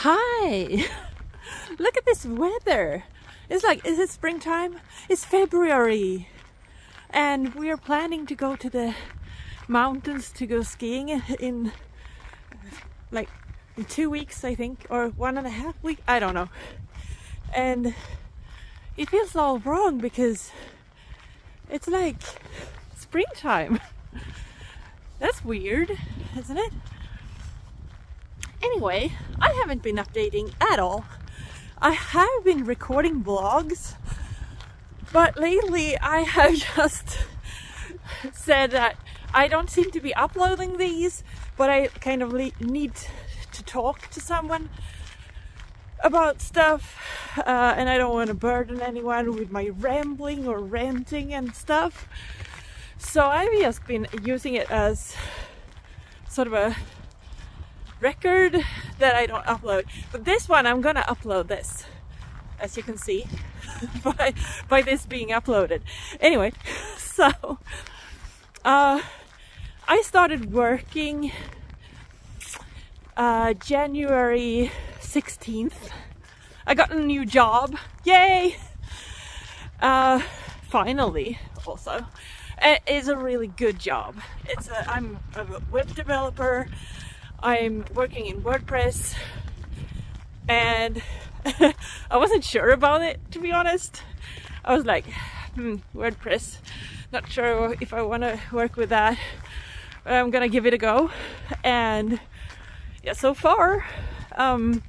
Hi! Look at this weather! It's like, is it springtime? It's February! And we are planning to go to the mountains to go skiing in 2 weeks, I think, or 1.5 weeks, I don't know. And it feels all wrong because it's like springtime. That's weird, isn't it? Anyway, I haven't been updating at all. I have been recording vlogs, but lately I have just said that I don't seem to be uploading these, but I kind of need to talk to someone about stuff, and I don't want to burden anyone with my rambling or ranting and stuff. So I've just been using it as sort of a record that I don't upload. But this one, I'm gonna upload this, as you can see, by this being uploaded. Anyway, so I started working January 16th. I got a new job. Yay! Finally, also. It's a really good job. I'm a web developer. I'm working in WordPress, and I wasn't sure about it, to be honest. I was like, WordPress, not sure if I want to work with that, but I'm gonna give it a go. And yeah, so far I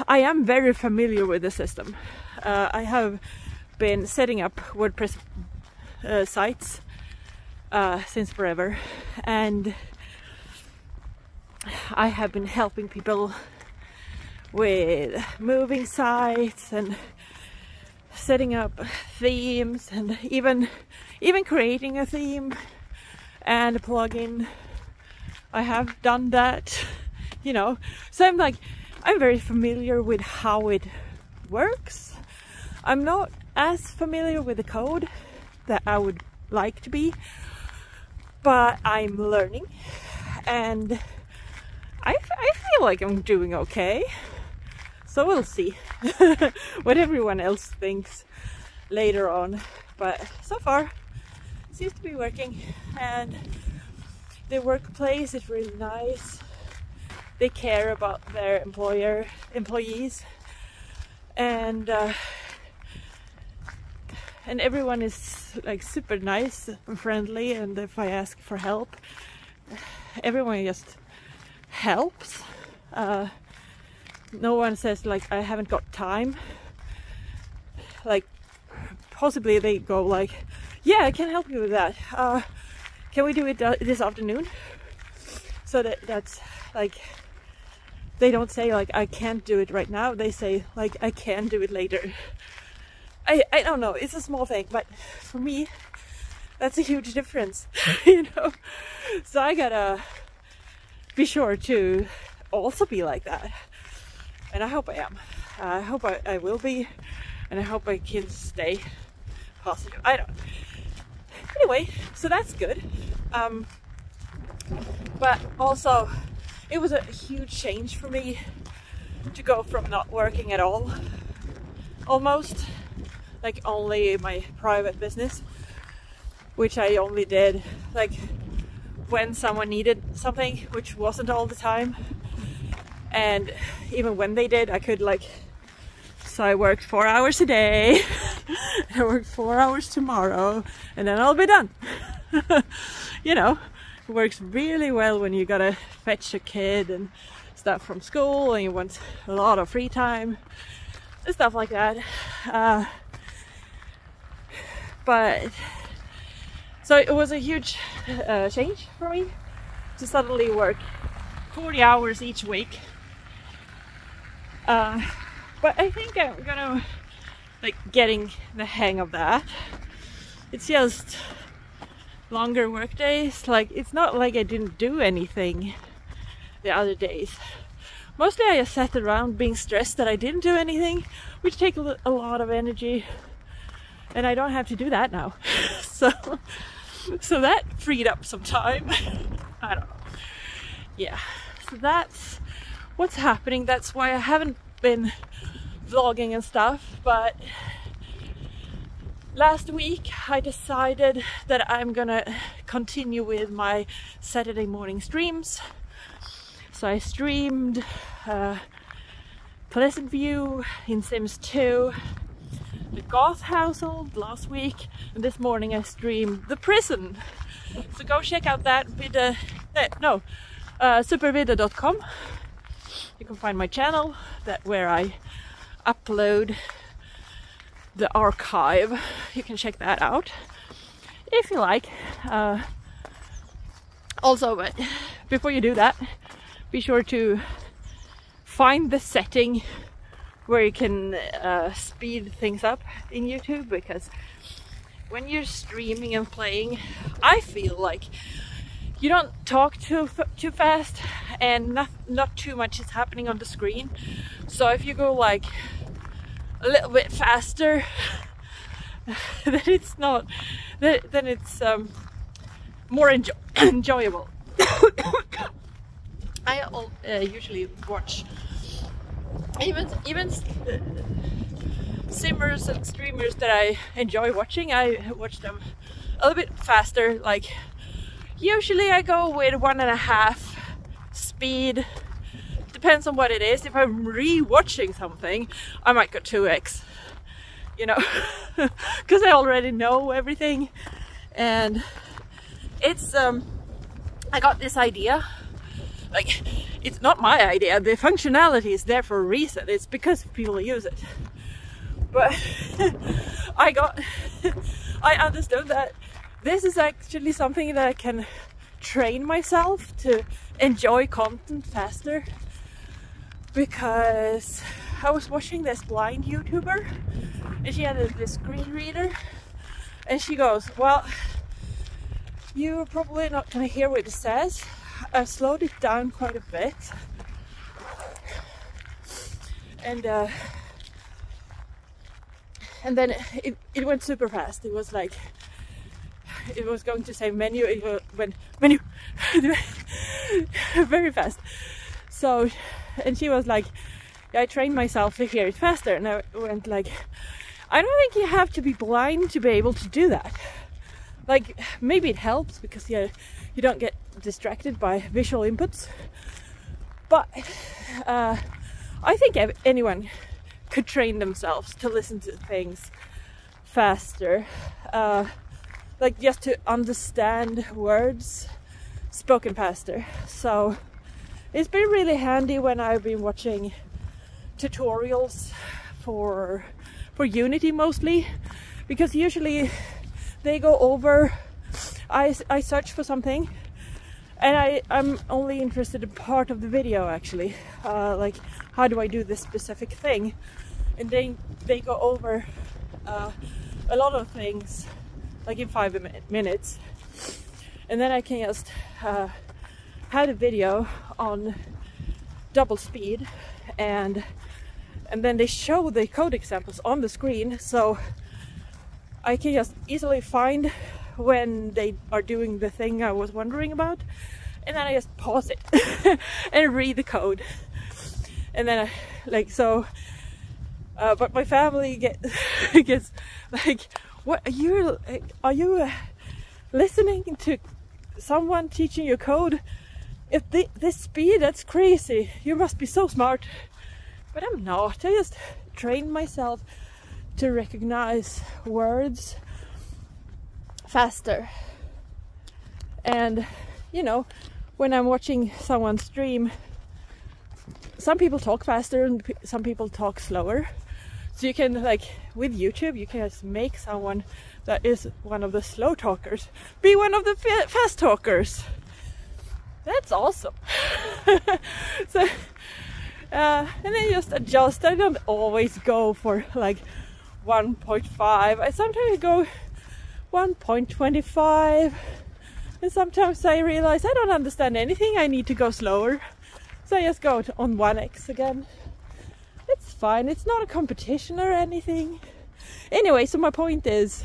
am very familiar with the system. I have been setting up WordPress sites since forever, and I have been helping people with moving sites and setting up themes, and even creating a theme and a plugin. I have done that, you know. So I'm very familiar with how it works. I'm not as familiar with the code that I would like to be, but I'm learning, and I feel like I'm doing okay. So we'll see what everyone else thinks later on. But so far, it seems to be working, and the workplace is really nice. They care about their employees, and everyone is like super nice and friendly. And if I ask for help, everyone just helps. No one says like, I haven't got time. Like, possibly they go like, yeah, I can help you with that. Can we do it this afternoon? So that's like, they don't say like, I can't do it right now. They say like, I can do it later. I don't know, it's a small thing, but for me that's a huge difference. You know, so I gotta be sure to also be like that, and I hope I am. I hope I will be, and I hope I can stay positive. I don't. Anyway, so that's good. But also, it was a huge change for me to go from not working at all, almost, like only my private business, which I only did like when someone needed something, which wasn't all the time. And even when they did, I could so I worked 4 hours a day. I worked 4 hours tomorrow, and then I'll be done. You know, it works really well when you gotta fetch a kid and stuff from school, and you want a lot of free time and stuff like that. But so it was a huge change for me to suddenly work 40 hours each week. But I think I'm gonna getting the hang of that. It's just longer work days. It's not like I didn't do anything the other days. Mostly I just sat around being stressed that I didn't do anything, which takes a lot of energy, and I don't have to do that now. So that freed up some time. I don't know. Yeah, so that's what's happening. That's why I haven't been vlogging and stuff. But last week I decided that I'm gonna continue with my Saturday morning streams. So I streamed Pleasant View in Sims 2, the Goth household last week, and this morning I streamed the prison. So go check out that video, supervidda.com. You can find my channel where I upload the archive. You can check that out if you like. Also, before you do that, be sure to find the setting where you can speed things up in YouTube, because when you're streaming and playing, I feel like you don't talk too fast and not too much is happening on the screen. So if you go like a little bit faster, then it's not, then it's more enjoyable. I usually watch even simmers and streamers that I enjoy watching. I watch them a little bit faster. Like usually I go with 1.5 speed. Depends on what it is. If I'm re-watching something, I might go 2x, you know, because I already know everything. And it's I got this idea. Like, it's not my idea. The functionality is there for a reason. It's because people use it. But I understood that this is actually something that I can train myself to enjoy content faster. Because I was watching this blind YouTuber and she had this screen reader, and she goes, well, you're probably not gonna hear what it says. I've slowed it down quite a bit, and then it went super fast. It was like, it was going to say menu, it went menu very fast. So, and she was like, I trained myself to hear it faster, and I went like, I don't think you have to be blind to be able to do that. Like, maybe it helps because you don't get distracted by visual inputs, but I think anyone could train themselves to listen to things faster, like just to understand words spoken faster. So it's been really handy when I've been watching tutorials for Unity mostly, because usually they go over, I search for something and I'm only interested in part of the video actually, like how do I do this specific thing, and then they go over a lot of things like in 5 minutes, and then I can just have a video on double speed, and then they show the code examples on the screen, so I can just easily find when they are doing the thing I was wondering about, and then I just pause it and read the code, and then but my family gets like, what are you listening to someone teaching you code? If this speed, that's crazy, you must be so smart. But I'm not. I just trained myself to recognize words faster. And you know, when I'm watching someone stream, some people talk faster and some people talk slower. So you can, like with YouTube, you can just make someone that is one of the slow talkers be one of the fast talkers. That's awesome. So and then just adjust. I don't always go for like 1.5. I sometimes go 1.25, and sometimes I realize I don't understand anything, I need to go slower, so I just go on 1x again. It's fine, it's not a competition or anything. Anyway, so my point is,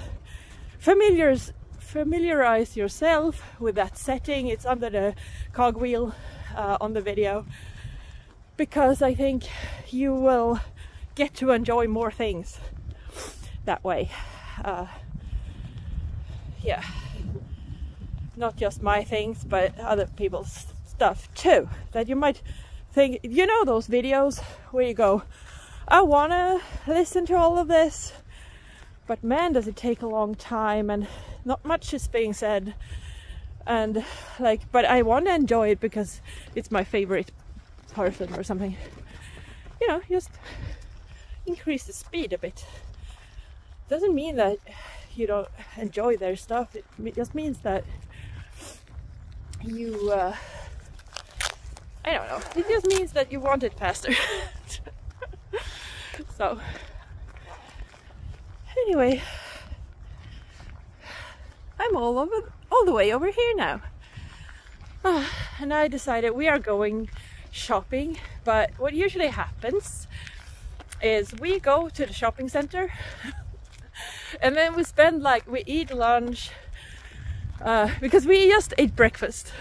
familiarize yourself with that setting. It's under the cogwheel on the video. because I think you will get to enjoy more things that way. Yeah, not just my things, but other people's stuff too, that you might think, you know, those videos where you go, I want to listen to all of this, but man, does it take a long time and not much is being said, and like, but I want to enjoy it because it's my favorite person or something. You know, just increase the speed a bit. Doesn't mean that you don't enjoy their stuff. It just means that you I don't know, it just means that you want it faster. So anyway, I'm all the way over here now. And I decided we are going shopping, but what usually happens is we go to the shopping center and then we eat lunch, because we just ate breakfast,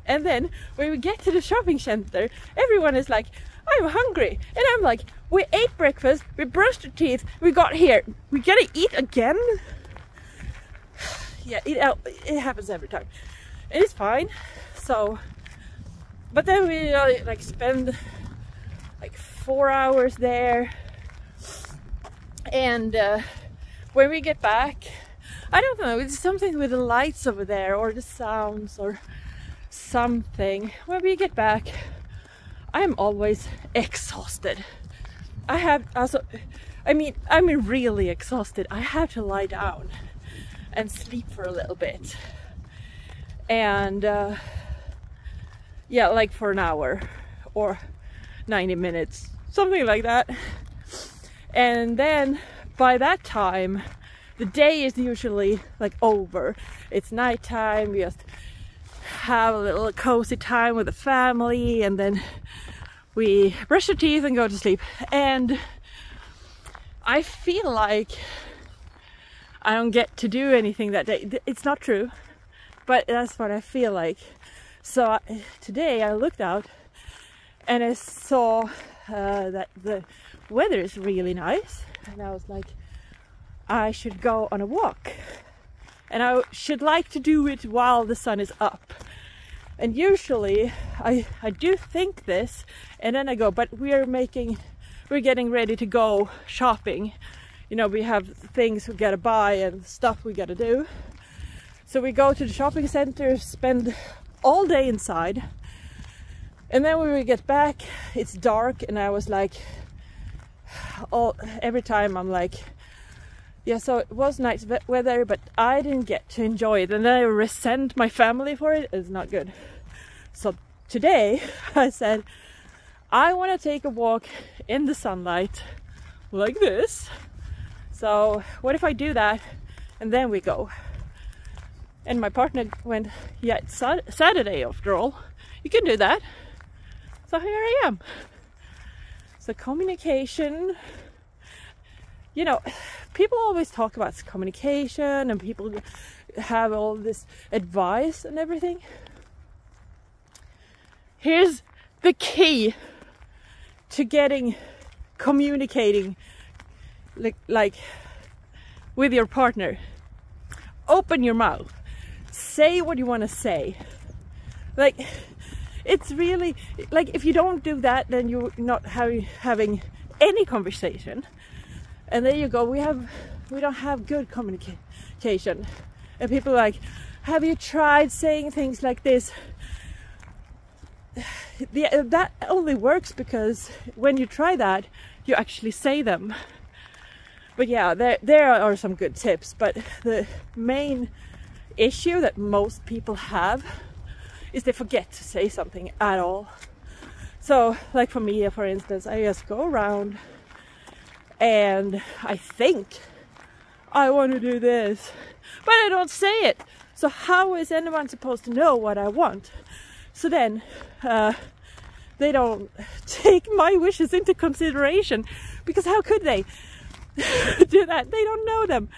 and then when we get to the shopping center, everyone is like, I'm hungry, and I'm like, we ate breakfast, we brushed our teeth, we got here, we gotta eat again. Yeah, it happens every time, and it's fine. So, but then we like spend like 4 hours there, and when we get back, I don't know, it's something with the lights over there or the sounds or something. When we get back, I'm always exhausted. I'm really exhausted. I have to lie down and sleep for a little bit, and yeah, like for an hour or 90 minutes, something like that. And then by that time, the day is usually like over. It's nighttime, we just have a little cozy time with the family, and then we brush our teeth and go to sleep. And I feel like I don't get to do anything that day. It's not true, but that's what I feel like. So today I looked out and I saw that the weather is really nice, and I was like, I should go on a walk, and I should like to do it while the sun is up. And usually I do think this, and then I go, but we're getting ready to go shopping. You know, we have things we gotta buy and stuff we gotta do. So we go to the shopping center, spend all day inside, and then when we get back, it's dark, and I was like, every time I'm like, yeah, so it was nice weather, but I didn't get to enjoy it, and then I resent my family for it. It's not good. So today I said, I want to take a walk in the sunlight like this. So what if I do that and then we go? And my partner went, yeah, it's Saturday after all, you can do that. So here I am. So communication, you know, people always talk about communication, and people have all this advice and everything. Here's the key to communicating like with your partner. Open your mouth. Say what you want to say. Like, it's really, like, if you don't do that, then you're not having any conversation. And there you go, we don't have good communication. And people are like, have you tried saying things like this? That only works because when you try that, you actually say them. But yeah, there are some good tips, but the main issue that most people have is they forget to say something at all. So, like for me, for instance, I just go around and I think I want to do this, but I don't say it. So how is anyone supposed to know what I want? So then they don't take my wishes into consideration, because how could they do that? They don't know them.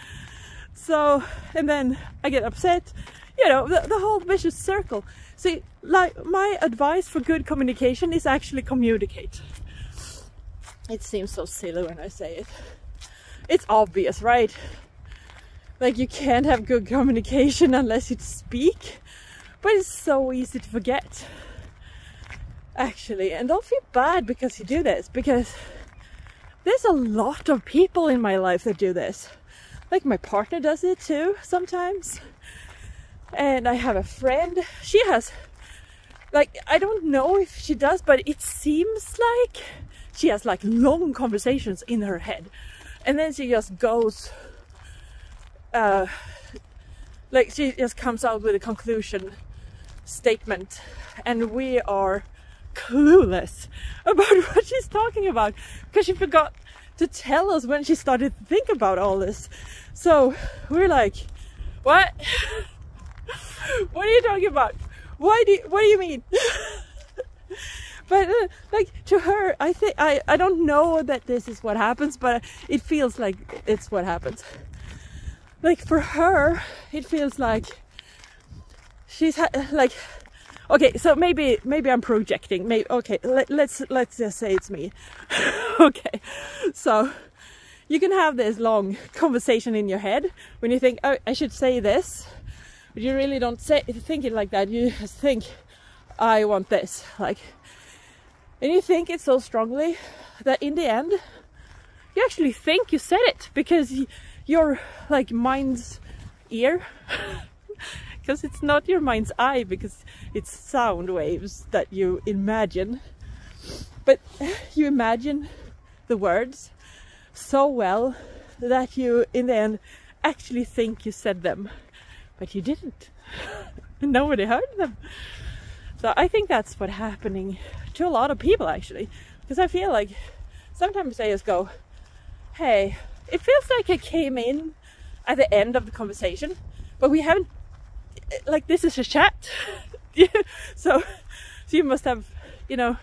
So, and then I get upset, you know, the whole vicious circle. See, like, my advice for good communication is actually communicate. It seems so silly when I say it. It's obvious, right? Like, you can't have good communication unless you speak, but it's so easy to forget, actually. And don't feel bad because you do this, because there's a lot of people in my life that do this. Like, my partner does it too sometimes. And I have a friend, she has, like, I don't know if she does, but it seems like she has like long conversations in her head. And then she just goes, like, she just comes out with a conclusion statement. And we are clueless about what she's talking about, because she forgot to tell us when she started to think about all this. So we're like, what? What are you talking about? What do you mean? But like, to her, I think, I don't know that this is what happens, but it feels like it's what happens. Like, for her, it feels like she's like, okay, so maybe I'm projecting. Maybe, okay, let's just say it's me. Okay, so you can have this long conversation in your head when you think, oh, I should say this. But you really don't think it like that. You just think, I want this, like, and you think it so strongly that in the end you actually think you said it, because your like mind's ear, because it's not your mind's eye, because it's sound waves that you imagine, but you imagine the words so well that you in the end actually think you said them. But you didn't. Nobody heard them. So I think that's what's happening to a lot of people, actually. Because I feel like sometimes I just go, hey, it feels like I came in at the end of the conversation, but we haven't, like, this is a chat. So you must have, you know,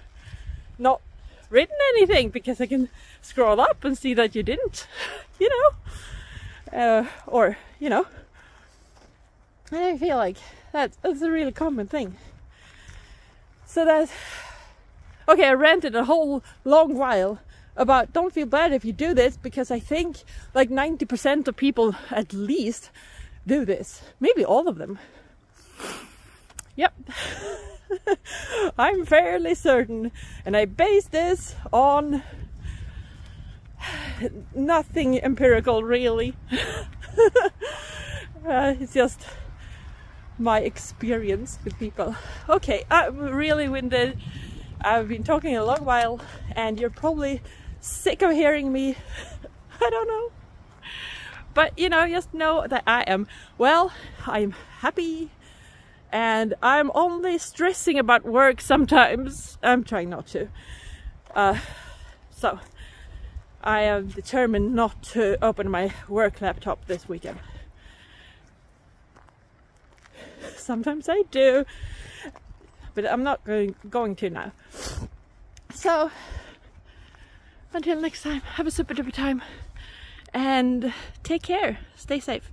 not written anything, because I can scroll up and see that you didn't, you know. Or, you know. And I feel like that's a really common thing. So that's okay. I ranted a whole long while about don't feel bad if you do this, because I think like 90% of people at least do this. Maybe all of them. Yep. I'm fairly certain, and I base this on nothing empirical, really. It's just my experience with people. Okay, I'm really winded. I've been talking a long while, and you're probably sick of hearing me. I don't know. But, you know, just know that I am, well, I'm happy, and I'm only stressing about work sometimes. I'm trying not to. So, I am determined not to open my work laptop this weekend. Sometimes I do, but I'm not going to now. So, until next time, have a super duper time, and take care. Stay safe.